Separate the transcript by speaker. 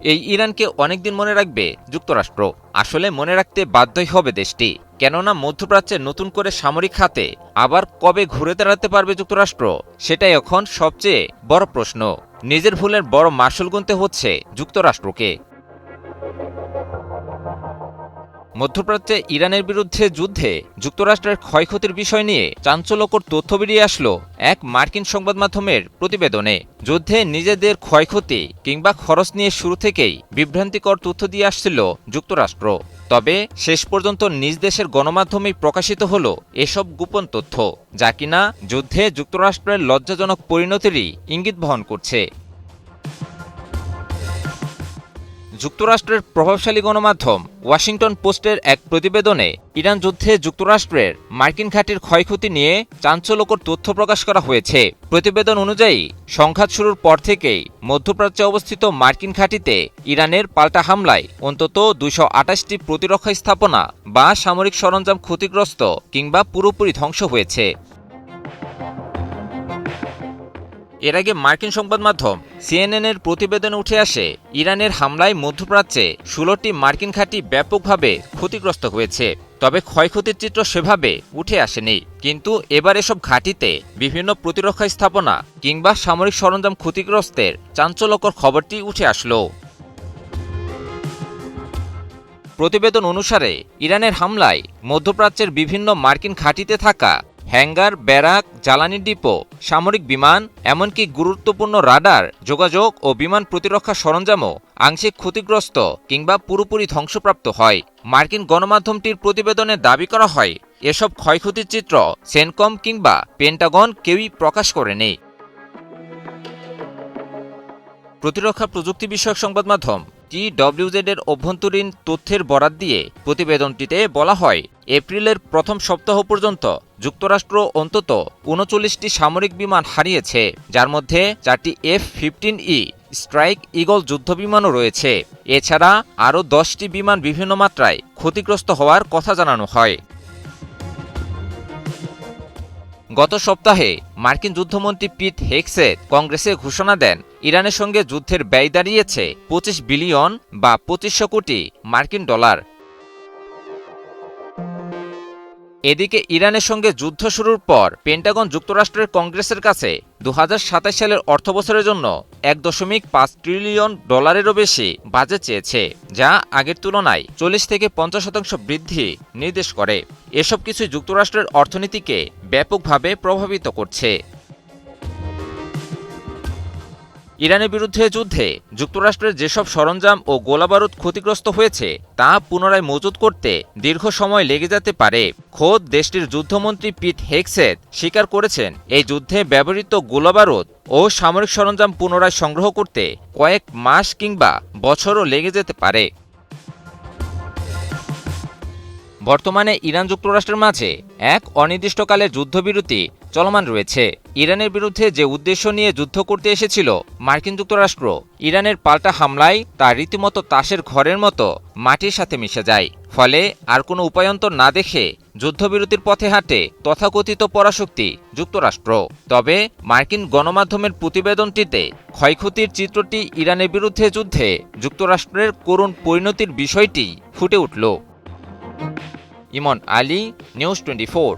Speaker 1: এই ইরানকে অনেকদিন মনে রাখবে যুক্তরাষ্ট্র। আসলে মনে রাখতে বাধ্যই হবে দেশটি, কেননা মধ্যপ্রাচ্যে নতুন করে সামরিক খাতে আবার কবে ঘুরে দাঁড়াতে পারবে যুক্তরাষ্ট্র, সেটাই এখন সবচেয়ে বড় প্রশ্ন। নিজের ভুলের বড় মাসুল গুনতে হচ্ছে যুক্তরাষ্ট্রকে। মধ্যপ্রাচ্যে ইরানের বিরুদ্ধে যুদ্ধে যুক্তরাষ্ট্রের ক্ষয়ক্ষতির বিষয় নিয়ে চাঞ্চল্যকর তথ্য বেরিয়ে আসলো এক মার্কিন সংবাদ মাধ্যমের প্রতিবেদনে। যুদ্ধে নিজেদের ক্ষয়ক্ষতি কিংবা খরচ নিয়ে শুরু থেকেই বিভ্রান্তিকর তথ্য দিয়ে আসছিল যুক্তরাষ্ট্র। তবে শেষ পর্যন্ত নিজ দেশের গণমাধ্যমেই প্রকাশিত হলো এসব গোপন তথ্য, যা কিনা যুদ্ধে যুক্তরাষ্ট্রের লজ্জাজনক পরিণতিরই ইঙ্গিত বহন করছে। যুক্তরাষ্ট্রের প্রভাবশালী গণমাধ্যম ওয়াশিংটন পোস্টের এক প্রতিবেদনে ইরান যুদ্ধে যুক্তরাষ্ট্রের মার্কিন ঘাঁটির ক্ষয়ক্ষতি নিয়ে চাঞ্চল্যকর তথ্য প্রকাশ করা হয়েছে। প্রতিবেদন অনুযায়ী সংঘাত শুরুর পর থেকেই মধ্যপ্রাচ্যে অবস্থিত মার্কিন ঘাঁটিতে ইরানের পাল্টা হামলায় অন্তত ২২৮টি প্রতিরক্ষা স্থাপনা বা সামরিক সরঞ্জাম ক্ষতিগ্রস্ত কিংবা পুরোপুরি ধ্বংস হয়েছে। এর আগে মার্কিন সংবাদ মাধ্যম সিএনএনের প্রতিবেদনে উঠে আসে ইরানের হামলায় মধ্যপ্রাচ্যে ১৬টি মার্কিন ঘাঁটি ব্যাপকভাবে ক্ষতিগ্রস্ত হয়েছে। তবে ক্ষয়ক্ষতির চিত্র সেভাবে উঠে আসেনি। কিন্তু এবার এসব ঘাঁটিতে বিভিন্ন প্রতিরক্ষা স্থাপনা কিংবা সামরিক সরঞ্জাম ক্ষতিগ্রস্তের চাঞ্চল্যকর খবরটি উঠে আসলো। প্রতিবেদন অনুসারে ইরানের হামলায় মধ্যপ্রাচ্যের বিভিন্ন মার্কিন ঘাঁটিতে থাকা হ্যাঙ্গার, ব্যারাক, জ্বালানি ডিপো, সামরিক বিমান, এমনকি গুরুত্বপূর্ণ রাডার, যোগাযোগ ও বিমান প্রতিরক্ষা সরঞ্জামও আংশিক ক্ষতিগ্রস্ত কিংবা পুরোপুরি ধ্বংসপ্রাপ্ত হয়। মার্কিন গণমাধ্যমটির প্রতিবেদনে দাবি করা হয়, এসব ক্ষয়ক্ষতির চিত্র সেনকম কিংবা পেন্টাগন কেউই প্রকাশ করেনি। প্রতিরক্ষা প্রযুক্তি বিষয়ক সংবাদ মাধ্যম TWZ এর অভ্যন্তরীণ তথ্যের বরাত দিয়ে প্রতিবেদনটিতে বলা হয়, এপ্রিলের প্রথম সপ্তাহ পর্যন্ত যুক্তরাষ্ট্র অন্তত ৩৯টি সামরিক বিমান হারিয়েছে, যার মধ্যে 4টি F-15E স্ট্রাইক ঈগল যুদ্ধবিমানও রয়েছে। এছাড়া আরও 10টি বিমান বিভিন্ন মাত্রায় ক্ষতিগ্রস্ত হওয়ার কথা জানানো হয়। গত সপ্তাহে মার্কিন যুদ্ধমন্ত্রী পিট হেগসেথ কংগ্রেসে ঘোষণা দেন, ইরানের সঙ্গে যুদ্ধের ব্যয় দাঁড়িয়েছে 25 বিলিয়ন বা ২৫০০ কোটি মার্কিন ডলার। এদিকে ইরানের সঙ্গে যুদ্ধ শুরুর পর পেন্টাগন যুক্তরাষ্ট্রের কংগ্রেসের কাছে ২০২৭ সালের অর্থবছরের জন্য ১.৫ ট্রিলিয়ন ডলারেরও বেশি বাজেট চেয়েছে, যা আগের তুলনায় ৪০ থেকে ৫০% বৃদ্ধি নির্দেশ করে। এসব কিছু যুক্তরাষ্ট্রের অর্থনীতিকে ব্যাপকভাবে প্রভাবিত করছে। ইরানের বিরুদ্ধে যুদ্ধে যুক্তরাষ্ট্রের যেসব সরঞ্জাম ও গোলাবারুদ ক্ষতিগ্রস্ত হয়েছে তা পুনরায় মজুত করতে দীর্ঘ সময় লেগে যেতে পারে। খোদ দেশটির যুদ্ধমন্ত্রী পিট হেগসেথ স্বীকার করেছেন, এই যুদ্ধে ব্যবহৃত গোলাবারুদ ও সামরিক সরঞ্জাম পুনরায় সংগ্রহ করতে কয়েক মাস কিংবা বছরও লেগে যেতে পারে। বর্তমানে ইরান যুক্তরাষ্ট্রের মাঝে এক অনির্দিষ্টকালের যুদ্ধবিরতি চলমান রয়েছে। ইরানের বিরুদ্ধে যে উদ্দেশ্য নিয়ে যুদ্ধ করতে এসেছিল মার্কিন যুক্তরাষ্ট্র, ইরানের পাল্টা হামলায় তা রীতিমতো তাসের ঘরের মতো মাটির সাথে মিশে যায়। ফলে আর কোনো উপায়ন্তর না দেখে যুদ্ধবিরতির পথে হাঁটে তথাকথিত পরাশক্তি যুক্তরাষ্ট্র। তবে মার্কিন গণমাধ্যমের প্রতিবেদনটিতে ক্ষয়ক্ষতির চিত্রটি ইরানের বিরুদ্ধে যুদ্ধে যুক্তরাষ্ট্রের করুণ পরিণতির বিষয়টি ফুটে উঠল। ইমন আলী, নিউজ 24।